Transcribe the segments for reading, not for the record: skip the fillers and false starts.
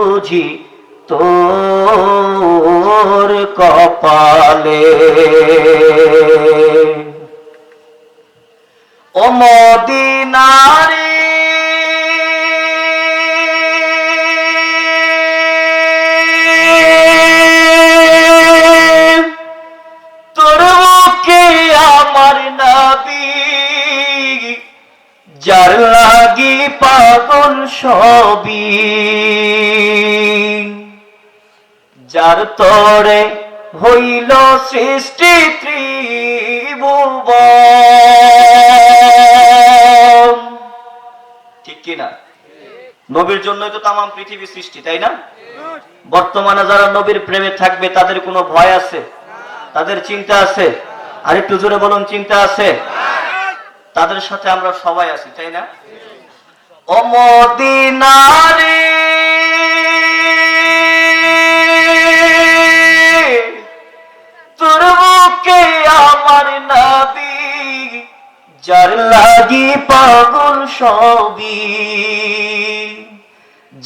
বুঝি তোর কপালে। ও মদিনারে তোর মুখে আমার নবী, যার লাগি পাগল সবই, যার তরে হইল সৃষ্টি ত্রিভুবন। ঠিক কিনা? নবীর জন্যই তো তামাম পৃথিবী সৃষ্টি, তাই না? বর্তমানে যারা নবীর প্রেমে থাকবে তাদের কোনো ভয় আছে? তাদের চিন্তা আছে? আর একটু জোরে বলুন, চিন্তা আছে? তাদের সাথে আমরা সবাই আছি, তাই না? ও মদিনারে তোর বুকে আমার নবী, যার লাগি পাগল সবই,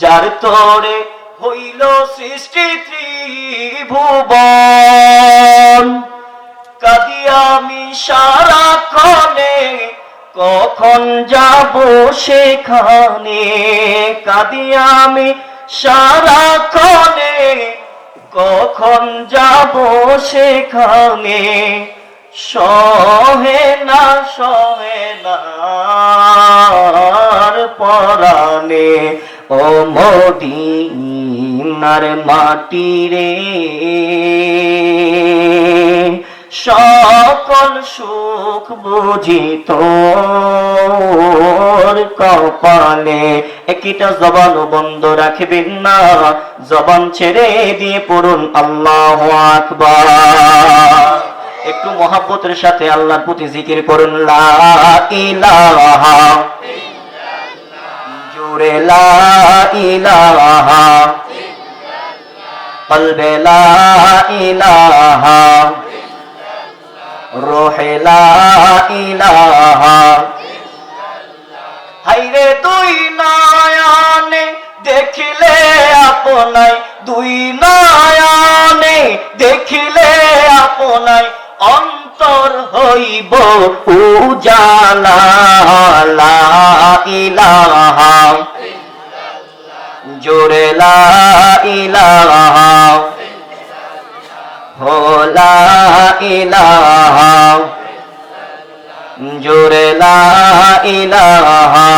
যার তরে হইল সৃষ্টি ত্রিভুবন। কাঁদি আমি সারাক্ষণে, কখন যাব সেখানে। কাঁদি আমি সারাক্ষণে, কখন যাব সেখানে। সহে না পরাণে, ও মদিনার মাটি রে, সকল সুখ বুঝি তোর কপালে। একটা জবান বন্ধ রাখবেন না, জবান ছেড়ে দিয়ে পড়ুন আল্লাহু আকবার। একটু মহব্বতের সাথে আল্লাহর প্রতি জিকির করুন, লা ইলাহা জোরে লা ইলাহা, কলবে লা ইলাহা, রোহে লা ইলাহা। হাইরে দুই নয়নে দেখিলে আপনাই, দুই নয়নে দেখিলে আপনাই, অন্তর হইব উজালা। লা ইলাহা জোরে লা ইলাহা, হো লা ইলাহা জোরে লা ইলাহা।